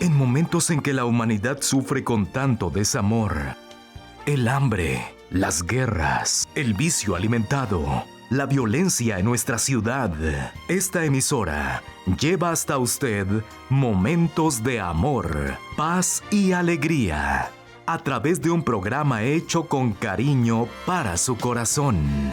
En momentos en que la humanidad sufre con tanto desamor, el hambre, las guerras, el vicio alimentado, la violencia en nuestra ciudad, esta emisora lleva hasta usted momentos de amor, paz y alegría, a través de un programa hecho con cariño para su corazón.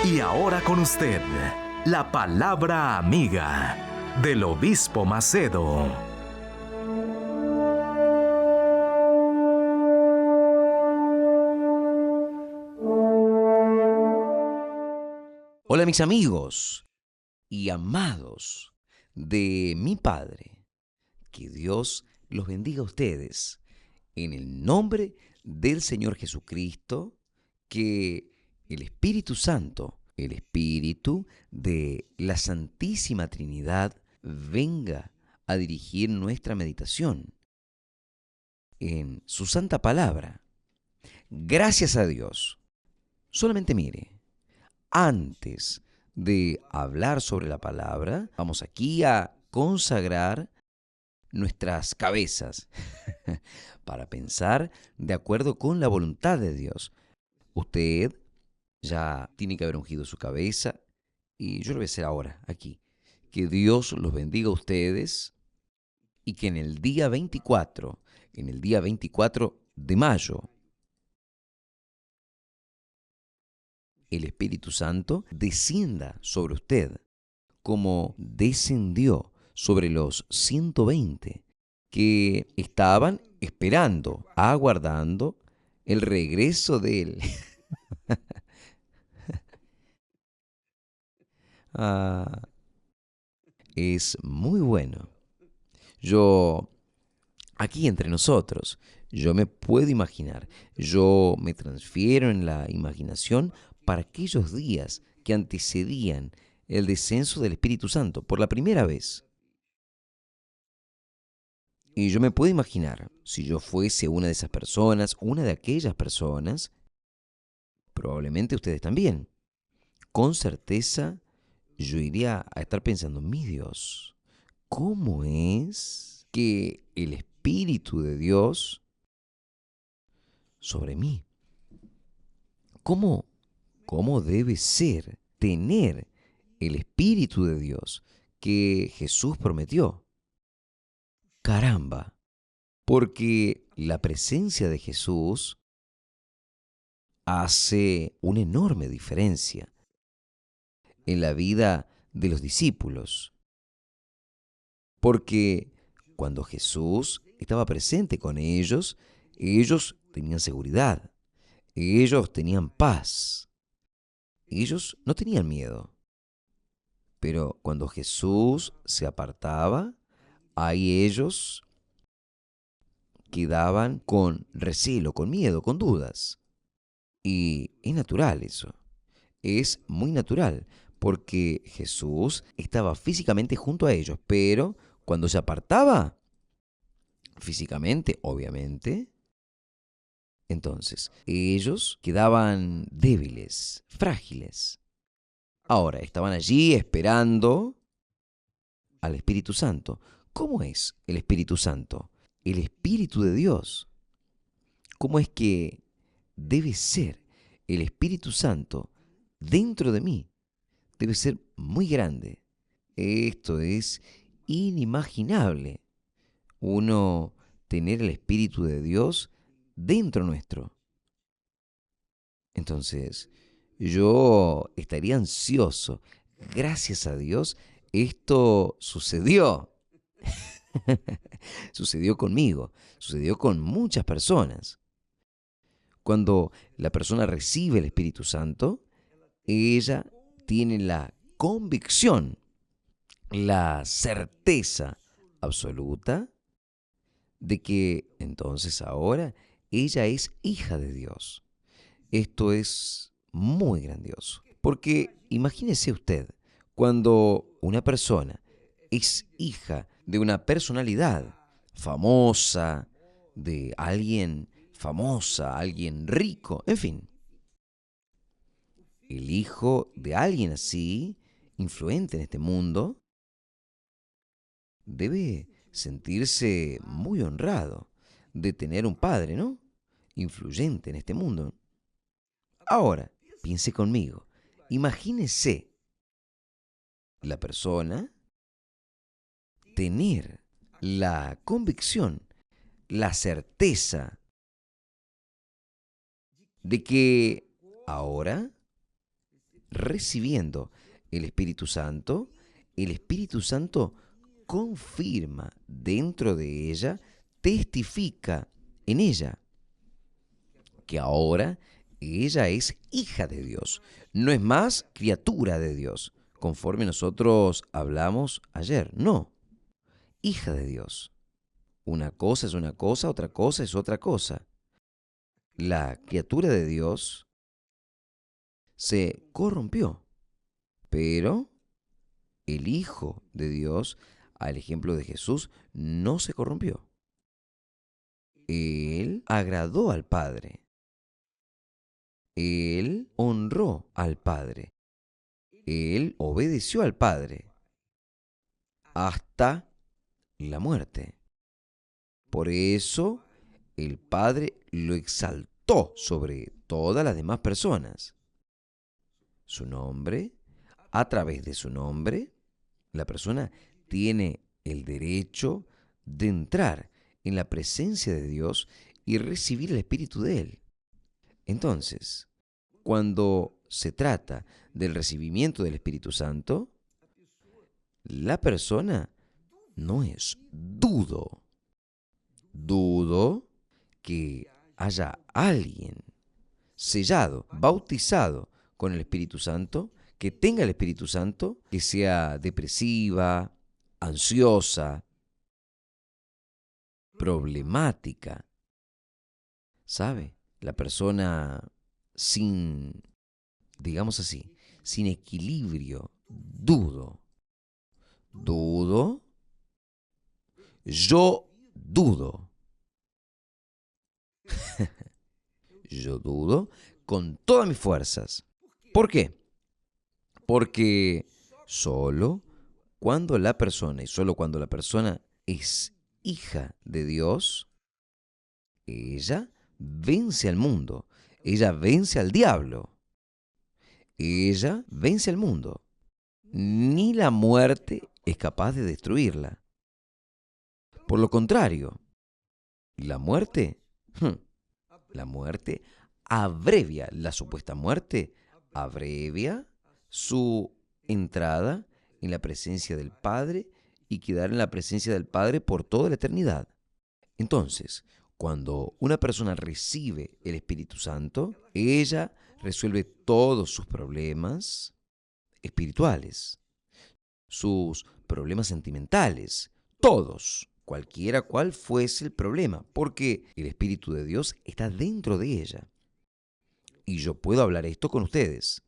Y ahora con usted, la palabra amiga del Obispo Macedo. Hola mis amigos y amados de mi Padre, que Dios los bendiga a ustedes en el nombre del Señor Jesucristo, que el Espíritu Santo, el Espíritu de la Santísima Trinidad, venga a dirigir nuestra meditación en su santa palabra. Gracias a Dios. Solamente mire. Antes de hablar sobre la palabra, vamos aquí a consagrar nuestras cabezas para pensar de acuerdo con la voluntad de Dios. Usted ya tiene que haber ungido su cabeza y yo lo voy a hacer ahora, aquí. Que Dios los bendiga a ustedes y que en el día 24 de mayo, el Espíritu Santo descienda sobre usted como descendió sobre los 120 que estaban esperando, aguardando el regreso de él. Ah, es muy bueno. Aquí entre nosotros, yo me puedo imaginar, yo me transfiero en la imaginación para aquellos días que antecedían el descenso del Espíritu Santo por la primera vez. Y yo me puedo imaginar, si yo fuese una de esas personas, una de aquellas personas, probablemente ustedes también, con certeza yo iría a estar pensando, mi Dios, ¿cómo es que el Espíritu de Dios sobre mí? ¿Cómo debe ser tener el Espíritu de Dios que Jesús prometió? Caramba, porque la presencia de Jesús hace una enorme diferencia en la vida de los discípulos. Porque cuando Jesús estaba presente con ellos tenían seguridad, ellos tenían paz, ellos no tenían miedo. Pero cuando Jesús se apartaba, ahí ellos quedaban con recelo, con miedo, con dudas. Y es natural eso. Es muy natural, porque Jesús estaba físicamente junto a ellos, pero cuando se apartaba, físicamente, obviamente, entonces ellos quedaban débiles, frágiles. Ahora, estaban allí esperando al Espíritu Santo. ¿Cómo es el Espíritu Santo? El Espíritu de Dios. ¿Cómo es que debe ser el Espíritu Santo dentro de mí? Debe ser muy grande. Esto es inimaginable. Uno tener el Espíritu de Dios dentro nuestro. Entonces, yo estaría ansioso. Gracias a Dios, esto sucedió. Sucedió conmigo, sucedió con muchas personas. Cuando la persona recibe el Espíritu Santo, ella tiene la convicción, la certeza absoluta de que entonces ahora ella es hija de Dios. Esto es muy grandioso, porque imagínese usted, cuando una persona es hija de una personalidad famosa, de alguien famosa, alguien rico, en fin. El hijo de alguien así, influente en este mundo, debe sentirse muy honrado de tener un padre, ¿no? Influyente en este mundo. Ahora, piense conmigo. Imagínese la persona tener la convicción, la certeza de que ahora, recibiendo el Espíritu Santo confirma dentro de ella, testifica en ella que ahora ella es hija de Dios, no es más criatura de Dios, conforme nosotros hablamos ayer, no, hija de Dios. Una cosa es una cosa, otra cosa es otra cosa. La criatura de Dios se corrompió, pero el Hijo de Dios, al ejemplo de Jesús, no se corrompió. Él agradó al Padre. Él honró al Padre. Él obedeció al Padre hasta la muerte. Por eso el Padre lo exaltó sobre todas las demás personas. Su nombre, a través de su nombre, la persona tiene el derecho de entrar en la presencia de Dios y recibir el Espíritu de Él. Entonces, cuando se trata del recibimiento del Espíritu Santo, la persona no es dudo que haya alguien sellado, bautizado con el Espíritu Santo, que tenga el Espíritu Santo, que sea depresiva, ansiosa, problemática. ¿Sabe? La persona sin, digamos así, sin equilibrio, dudo, yo dudo. Yo dudo con todas mis fuerzas. ¿Por qué? Porque solo cuando la persona, y solo cuando la persona es hija de Dios, ella vence al mundo, ella vence al diablo, ella vence al mundo. Ni la muerte es capaz de destruirla. Por lo contrario, la muerte, la muerte abrevia, la supuesta muerte abrevia su entrada en la presencia del Padre y quedar en la presencia del Padre por toda la eternidad. Entonces, cuando una persona recibe el Espíritu Santo, ella resuelve todos sus problemas espirituales, sus problemas sentimentales, todos, cualquiera cual fuese el problema, porque el Espíritu de Dios está dentro de ella. Y yo puedo hablar esto con ustedes.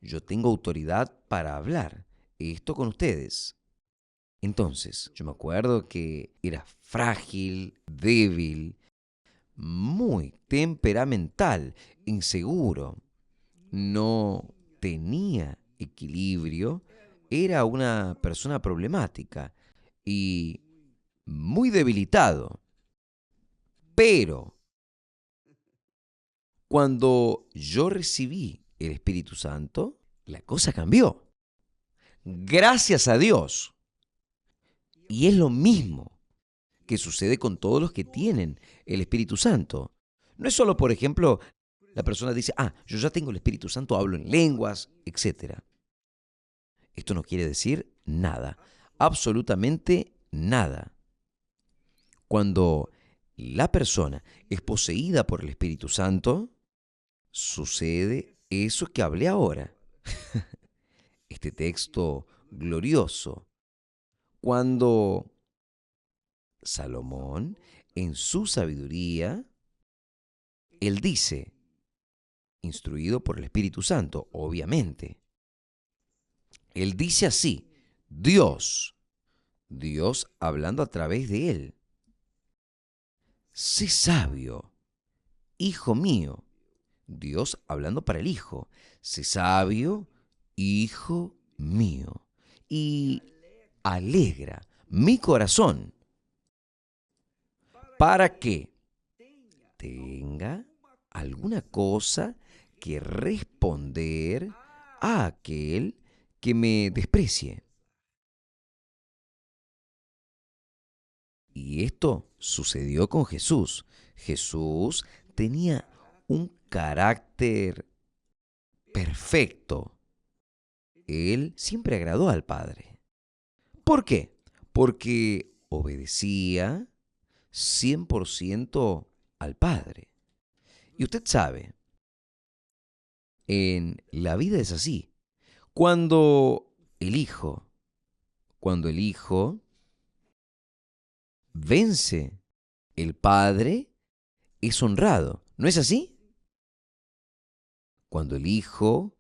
Yo tengo autoridad para hablar esto con ustedes. Entonces, yo me acuerdo que era frágil, débil, muy temperamental, inseguro, no tenía equilibrio, era una persona problemática y muy debilitado. Pero cuando yo recibí el Espíritu Santo, la cosa cambió. Gracias a Dios. Y es lo mismo que sucede con todos los que tienen el Espíritu Santo. No es solo, por ejemplo, la persona dice, yo ya tengo el Espíritu Santo, hablo en lenguas, etc. Esto no quiere decir nada, absolutamente nada. Cuando la persona es poseída por el Espíritu Santo, sucede eso que hablé ahora. Este texto glorioso, cuando Salomón, en su sabiduría, él dice, instruido por el Espíritu Santo, obviamente, él dice así, Dios hablando a través de él, sé sabio, hijo mío, Dios hablando para el Hijo. Sé sabio, hijo mío, y alegra mi corazón para que tenga alguna cosa que responder a aquel que me desprecie. Y esto sucedió con Jesús. Jesús tenía un carácter perfecto. Él siempre agradó al Padre. ¿Por qué? Porque obedecía 100% al Padre. Y usted sabe, en la vida es así. Cuando el Hijo, cuando el Hijo vence, el Padre es honrado. ¿No es así? Cuando el Hijo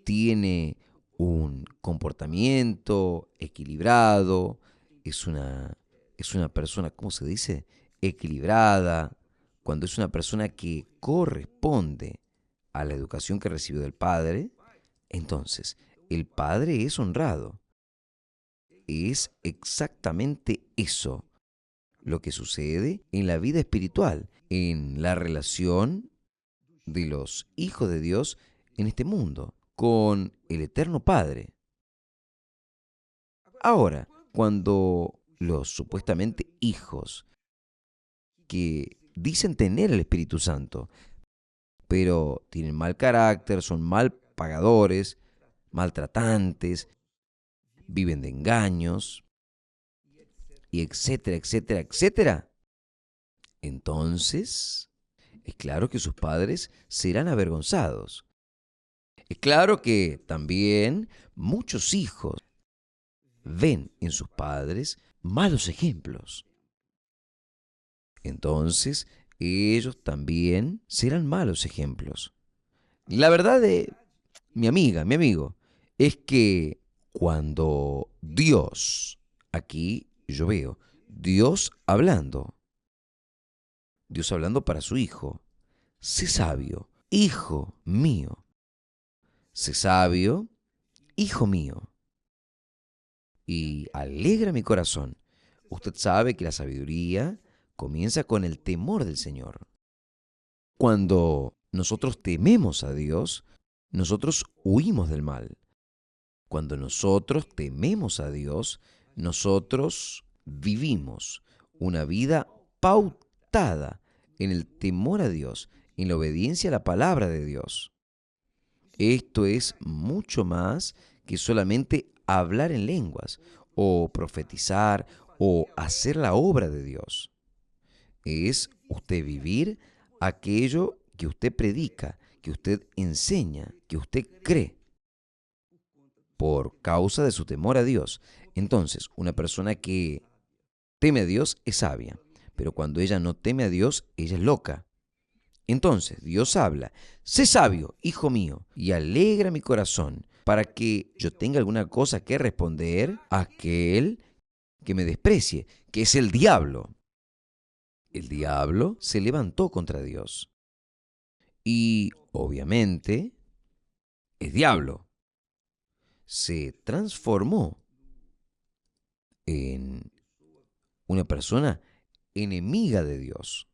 tiene un comportamiento equilibrado, es una persona, ¿cómo se dice? Equilibrada, cuando es una persona que corresponde a la educación que recibió del Padre, entonces el Padre es honrado. Es exactamente eso lo que sucede en la vida espiritual, en la relación de los hijos de Dios en este mundo, con el Eterno Padre. Ahora, cuando los supuestamente hijos que dicen tener el Espíritu Santo, pero tienen mal carácter, son mal pagadores, maltratantes, viven de engaños, y etcétera, etcétera, etcétera, entonces es claro que sus padres serán avergonzados. Es claro que también muchos hijos ven en sus padres malos ejemplos. Entonces, ellos también serán malos ejemplos. La verdad de mi amiga, mi amigo, es que cuando Dios, aquí yo veo, Dios hablando para su hijo, sé sabio, hijo mío, sé sabio, hijo mío, y alegra mi corazón. Usted sabe que la sabiduría comienza con el temor del Señor. Cuando nosotros tememos a Dios, nosotros huimos del mal. Cuando nosotros tememos a Dios, nosotros vivimos una vida pautada en el temor a Dios, en la obediencia a la palabra de Dios. Esto es mucho más que solamente hablar en lenguas, o profetizar, o hacer la obra de Dios. Es usted vivir aquello que usted predica, que usted enseña, que usted cree, por causa de su temor a Dios. Entonces, una persona que teme a Dios es sabia, pero cuando ella no teme a Dios, ella es loca. Entonces, Dios habla, sé sabio, hijo mío, y alegra mi corazón, para que yo tenga alguna cosa que responder a aquel que me desprecie, que es el diablo. El diablo se levantó contra Dios. Y, obviamente, es diablo. Se transformó en una persona enemiga de Dios.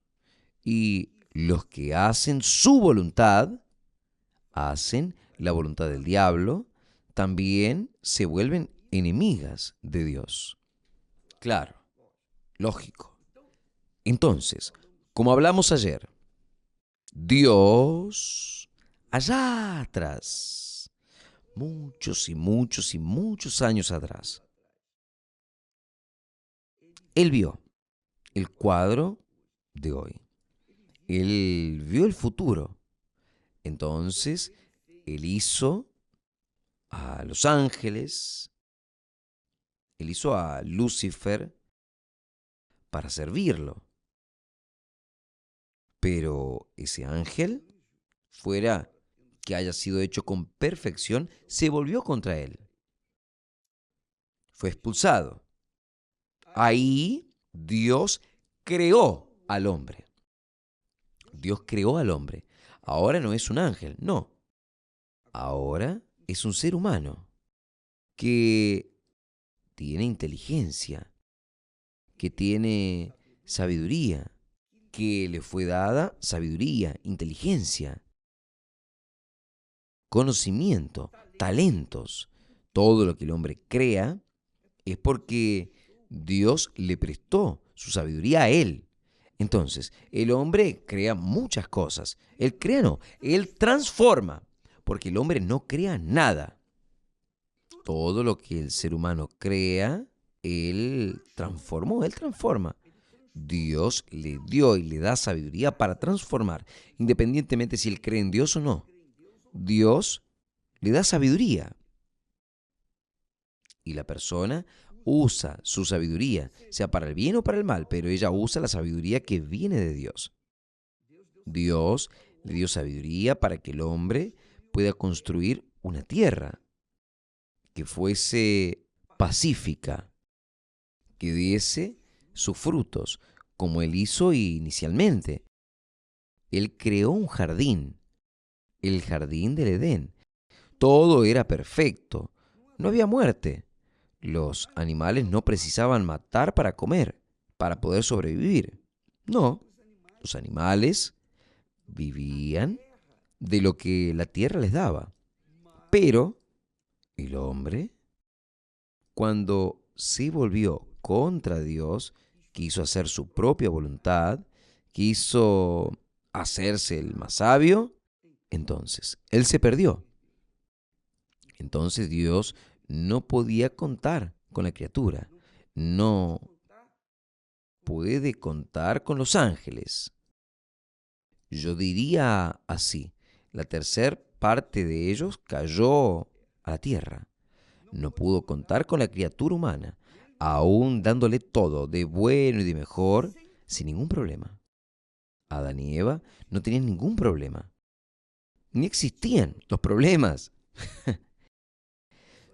Y los que hacen su voluntad, hacen la voluntad del diablo, también se vuelven enemigas de Dios. Claro, lógico. Entonces, como hablamos ayer, Dios, allá atrás, muchos y muchos y muchos años atrás, Él vio el cuadro de hoy. Él vio el futuro. Entonces, Él hizo a los ángeles, Él hizo a Lucifer para servirlo. Pero ese ángel, fuera que haya sido hecho con perfección, se volvió contra Él. Fue expulsado. Ahí Dios creó al hombre. Dios creó al hombre. Ahora no es un ángel, no. Ahora es un ser humano que tiene inteligencia, que tiene sabiduría, que le fue dada sabiduría, inteligencia, conocimiento, talentos. Todo lo que el hombre crea es porque Dios le prestó su sabiduría a él. Entonces, el hombre crea muchas cosas. Él crea no, él transforma, porque el hombre no crea nada. Todo lo que el ser humano crea, él transformó, él transforma. Dios le dio y le da sabiduría para transformar, independientemente si él cree en Dios o no. Dios le da sabiduría y la persona usa su sabiduría, sea para el bien o para el mal, pero ella usa la sabiduría que viene de Dios. Dios le dio sabiduría para que el hombre pueda construir una tierra que fuese pacífica, que diese sus frutos, como él hizo inicialmente. Él creó un jardín, el jardín del Edén. Todo era perfecto, no había muerte. Los animales no precisaban matar para comer, para poder sobrevivir. No, los animales vivían de lo que la tierra les daba. Pero el hombre, cuando se volvió contra Dios, quiso hacer su propia voluntad, quiso hacerse el más sabio, entonces él se perdió. Entonces Dios no podía contar con la criatura, no puede contar con los ángeles. Yo diría así, la tercera parte de ellos cayó a la tierra. No pudo contar con la criatura humana, aún dándole todo de bueno y de mejor, sin ningún problema. Adán y Eva no tenían ningún problema, ni existían los problemas.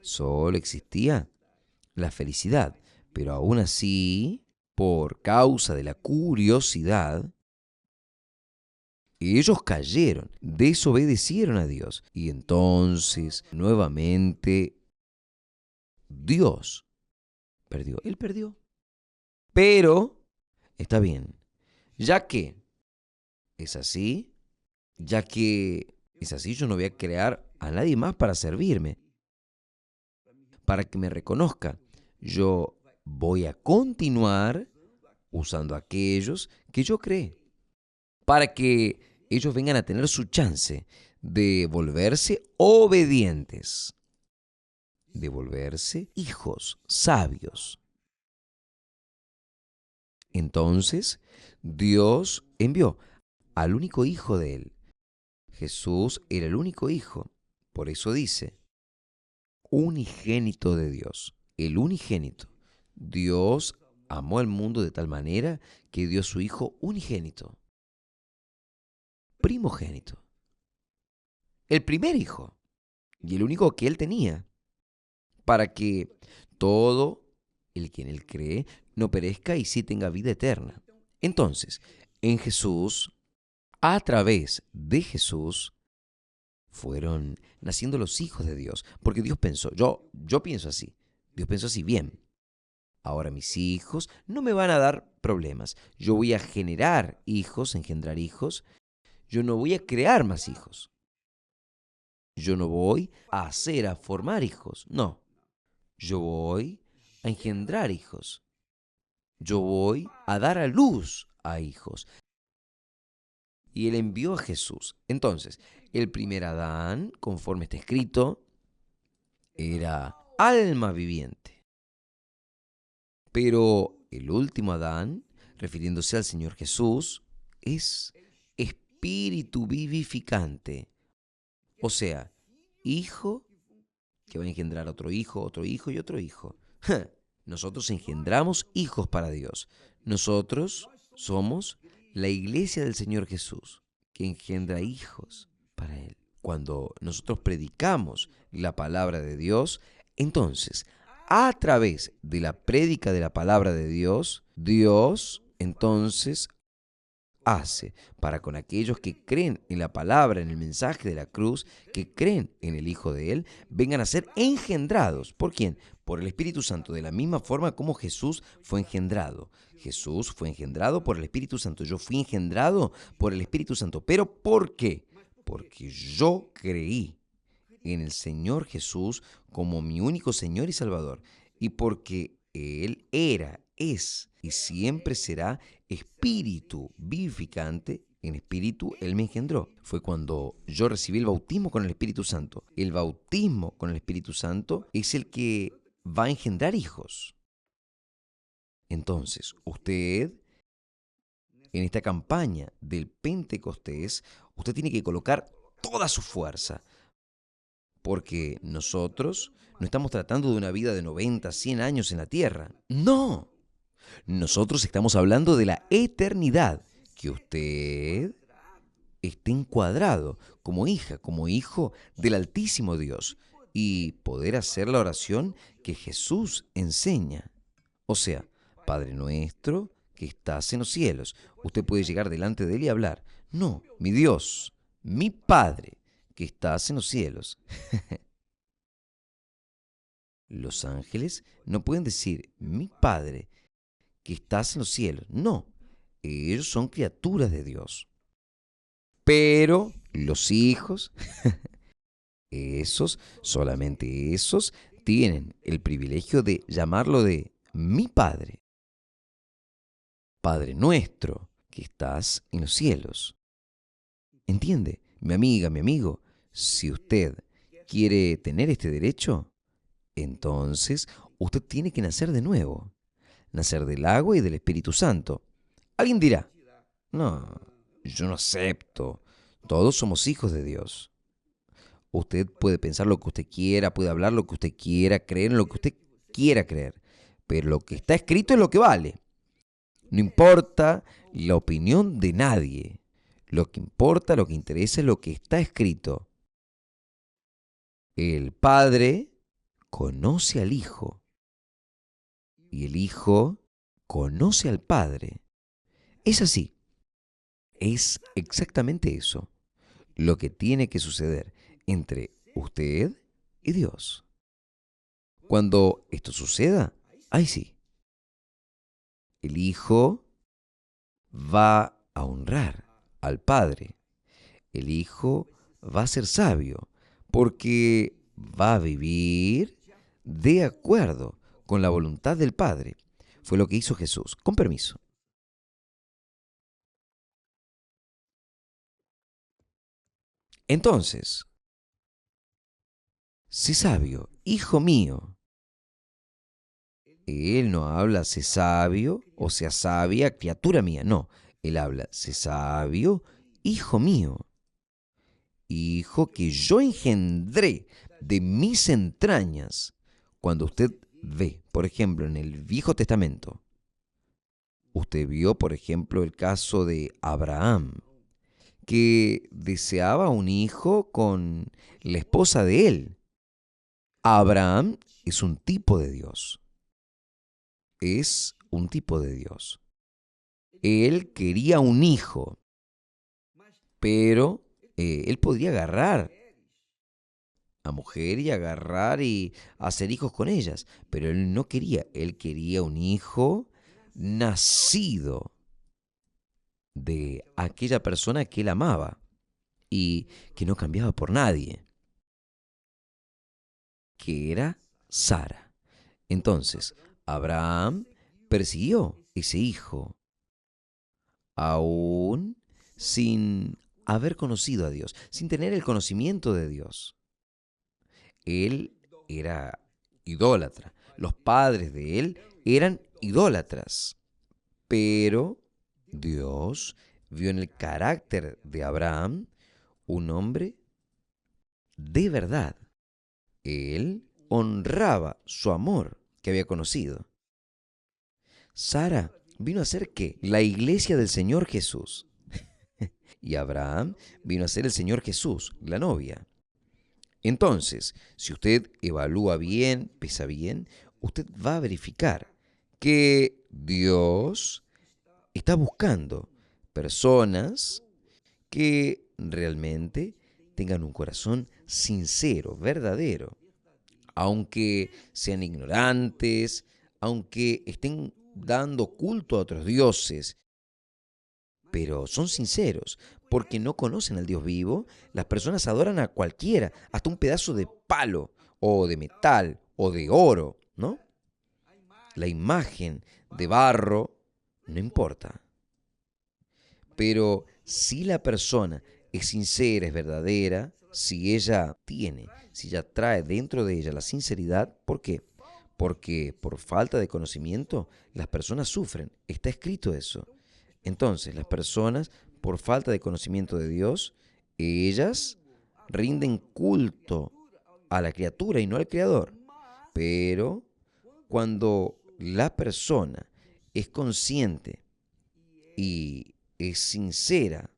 Solo existía la felicidad, pero aún así, por causa de la curiosidad, ellos cayeron, desobedecieron a Dios. Y entonces, nuevamente, Dios perdió. Él perdió. Pero, está bien, ya que es así, ya que es así, yo no voy a crear a nadie más para servirme, para que me reconozca. Yo voy a continuar usando aquellos que yo creé, para que ellos vengan a tener su chance de volverse obedientes, de volverse hijos sabios. Entonces, Dios envió al único hijo de él. Jesús era el único hijo. Por eso dice, unigénito de Dios, el unigénito. Dios amó al mundo de tal manera que dio a su hijo unigénito, primogénito, el primer hijo y el único que él tenía, para que todo el que en él cree no perezca y sí tenga vida eterna. Entonces, en Jesús, a través de Jesús, fueron naciendo los hijos de Dios, porque Dios pensó, yo pienso así, Dios pensó así, bien, ahora mis hijos no me van a dar problemas, yo voy a generar hijos, engendrar hijos, yo no voy a crear más hijos, yo no voy a formar hijos, no, yo voy a engendrar hijos, yo voy a dar a luz a hijos. Y él envió a Jesús. Entonces, el primer Adán, conforme está escrito, era alma viviente. Pero el último Adán, refiriéndose al Señor Jesús, es espíritu vivificante. O sea, hijo que va a engendrar otro hijo y otro hijo. Nosotros engendramos hijos para Dios. Nosotros somos la iglesia del Señor Jesús, que engendra hijos para Él. Cuando nosotros predicamos la palabra de Dios, entonces, a través de la prédica de la palabra de Dios, Dios entonces hace para con aquellos que creen en la palabra, en el mensaje de la cruz, que creen en el Hijo de Él, vengan a ser engendrados. ¿Por quién? Por el Espíritu Santo, de la misma forma como Jesús fue engendrado. Jesús fue engendrado por el Espíritu Santo. Yo fui engendrado por el Espíritu Santo. ¿Pero por qué? Porque yo creí en el Señor Jesús como mi único Señor y Salvador. Y porque Él era, es y siempre será espíritu vivificante, en espíritu Él me engendró. Fue cuando yo recibí el bautismo con el Espíritu Santo. El bautismo con el Espíritu Santo es el que va a engendrar hijos. Entonces, usted, en esta campaña del Pentecostés, usted tiene que colocar toda su fuerza, porque nosotros no estamos tratando de una vida de 90, 100 años en la tierra. No, nosotros estamos hablando de la eternidad, que usted esté encuadrado como hija, como hijo del Altísimo Dios y poder hacer la oración que Jesús enseña. O sea, Padre nuestro que estás en los cielos. Usted puede llegar delante de Él y hablar. No, mi Dios, mi Padre que estás en los cielos. Los ángeles no pueden decir, mi Padre que estás en los cielos. No, ellos son criaturas de Dios. Pero los hijos, esos, solamente esos, tienen el privilegio de llamarlo de mi Padre. Padre nuestro que estás en los cielos. ¿Entiende? Mi amiga, mi amigo, si usted quiere tener este derecho, entonces usted tiene que nacer de nuevo, nacer del agua y del Espíritu Santo. Alguien dirá, no, yo no acepto, todos somos hijos de Dios. Usted puede pensar lo que usted quiera, puede hablar lo que usted quiera, creer en lo que usted quiera creer, pero lo que está escrito es lo que vale. No importa la opinión de nadie. Lo que importa, lo que interesa es lo que está escrito. El Padre conoce al Hijo y el Hijo conoce al Padre. Es así. Es exactamente eso lo que tiene que suceder entre usted y Dios. Cuando esto suceda, ahí sí, el Hijo va a honrar al Padre. El Hijo va a ser sabio porque va a vivir de acuerdo con la voluntad del Padre. Fue lo que hizo Jesús. Con permiso. Entonces, sé sabio, hijo mío. Él no habla sé sabio o sea sabia, criatura mía. No, él habla sé sabio, hijo mío. Hijo que yo engendré de mis entrañas. Cuando usted ve, por ejemplo, en el Viejo Testamento, usted vio, por ejemplo, el caso de Abraham, que deseaba un hijo con la esposa de él. Abraham es un tipo de Dios. Es un tipo de Dios. Él quería un hijo, pero él podría agarrar a mujer y agarrar y hacer hijos con ellas, pero él no quería. Él quería un hijo nacido de aquella persona que él amaba y que no cambiaba por nadie, que era Sara. Entonces, Abraham persiguió ese hijo, aún sin haber conocido a Dios, sin tener el conocimiento de Dios. Él era idólatra. Los padres de él eran idólatras. Pero Dios vio en el carácter de Abraham un hombre de verdad. Él honraba su amor que había conocido. Sara vino a ser ¿qué? La iglesia del Señor Jesús. Y Abraham vino a ser el Señor Jesús, la novia. Entonces, si usted evalúa bien, pesa bien, usted va a verificar que Dios está buscando Personas que realmente tengan un corazón sincero, verdadero, aunque sean ignorantes, aunque estén dando culto a otros dioses, pero son sinceros, porque no conocen al Dios vivo. Las personas adoran a cualquiera, hasta un pedazo de palo, o de metal, o de oro, ¿no? La imagen de barro no importa. Pero si la persona es sincera, es verdadera, si ella trae dentro de ella la sinceridad, ¿por qué? Porque por falta de conocimiento las personas sufren. Está escrito eso. Entonces, las personas, por falta de conocimiento de Dios, ellas rinden culto a la criatura y no al Creador. Pero cuando la persona es consciente y es sincera,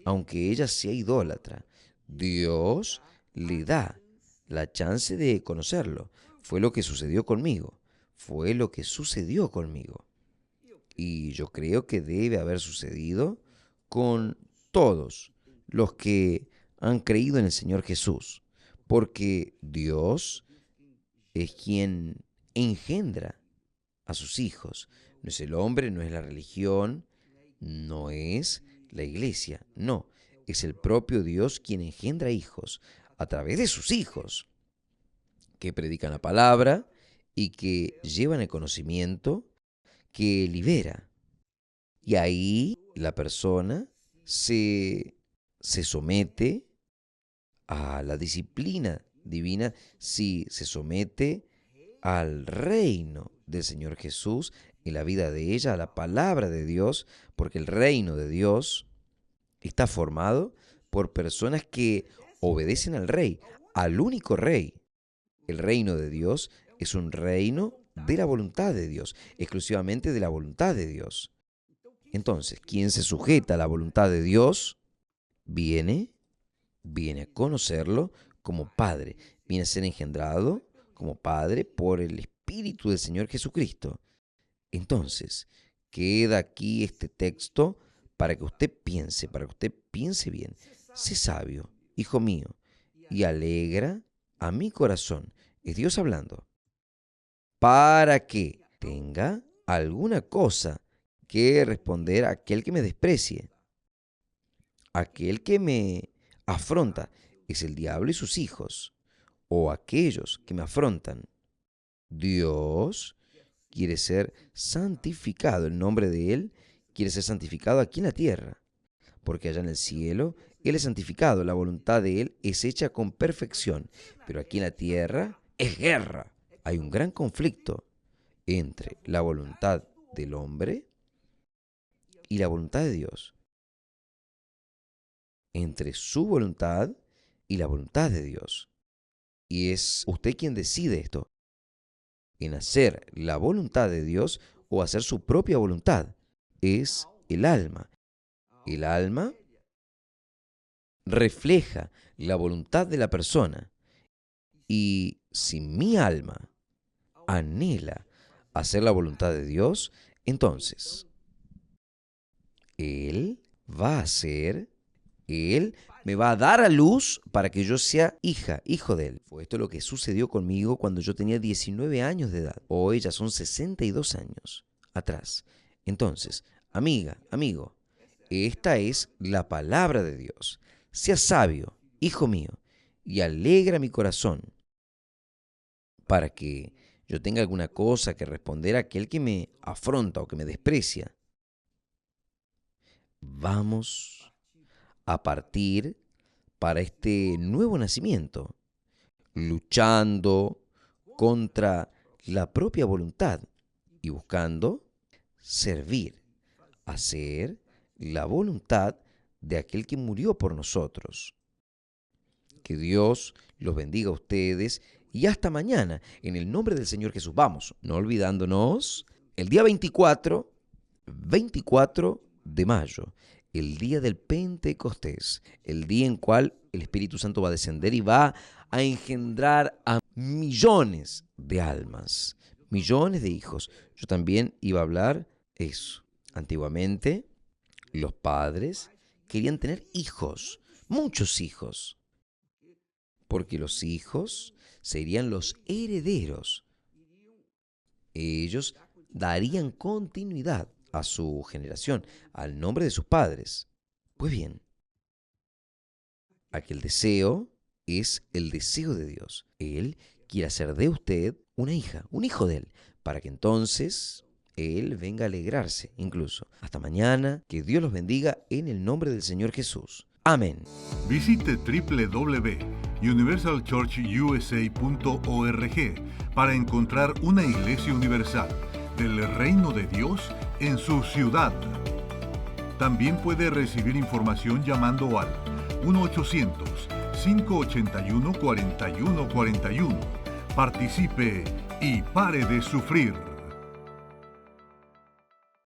aunque ella sea idólatra, Dios le da la chance de conocerlo. Fue lo que sucedió conmigo. Fue lo que sucedió conmigo. Y yo creo que debe haber sucedido con todos los que han creído en el Señor Jesús. Porque Dios es quien engendra a sus hijos. No es el hombre, no es la religión, no es la iglesia, no. Es el propio Dios quien engendra hijos a través de sus hijos, que predican la palabra y que llevan el conocimiento que libera. Y ahí la persona se somete a la disciplina divina, sí, se somete al reino del Señor Jesús en la vida de ella, a la palabra de Dios, porque el reino de Dios está formado por personas que obedecen al rey, al único rey. El reino de Dios es un reino de la voluntad de Dios, exclusivamente de la voluntad de Dios. Entonces, quien se sujeta a la voluntad de Dios, viene a conocerlo como Padre, viene a ser engendrado como Padre por el Espíritu del Señor Jesucristo. Entonces, queda aquí este texto para que usted piense bien. Sé sabio, hijo mío, y alegra a mi corazón. Es Dios hablando. Para que tenga alguna cosa que responder a aquel que me desprecie. Aquel que me afronta es el diablo y sus hijos, o aquellos que me afrontan. Dios quiere ser santificado, el nombre de Él quiere ser santificado aquí en la tierra, porque allá en el cielo Él es santificado, la voluntad de Él es hecha con perfección, pero aquí en la tierra es guerra. Hay un gran conflicto entre la voluntad del hombre y la voluntad de Dios, entre su voluntad y la voluntad de Dios. Y es usted quien decide esto, en hacer la voluntad de Dios o hacer su propia voluntad. Es el alma. El alma refleja la voluntad de la persona. Y si mi alma anhela hacer la voluntad de Dios, entonces Él me va a dar a luz para que yo sea hijo de Él. Fue esto lo que sucedió conmigo cuando yo tenía 19 años de edad. Hoy ya son 62 años atrás. Entonces, amiga, amigo, esta es la palabra de Dios. Sea sabio, hijo mío, y alegra mi corazón para que yo tenga alguna cosa que responder a aquel que me afronta o que me desprecia. Vamos a partir para este nuevo nacimiento, luchando contra la propia voluntad y buscando servir, hacer la voluntad de aquel que murió por nosotros. Que Dios los bendiga a ustedes y hasta mañana, en el nombre del Señor Jesús. Vamos, no olvidándonos, el día 24 de mayo, el día del Pentecostés, el día en cual el Espíritu Santo va a descender y va a engendrar a millones de almas, millones de hijos. Yo también iba a hablar eso. Antiguamente, Los padres querían tener hijos, muchos hijos, porque los hijos serían los herederos. Ellos darían continuidad a su generación, al nombre de sus padres. Pues bien, aquel deseo es el deseo de Dios. Él quiere hacer de usted una hija, un hijo de Él, para que entonces Él venga a alegrarse incluso. Hasta mañana, que Dios los bendiga en el nombre del Señor Jesús. Amén. Visite www.universalchurchusa.org para encontrar una iglesia universal del reino de Dios en su ciudad. También puede recibir información llamando al 1-800-581-4141. Participe y pare de sufrir.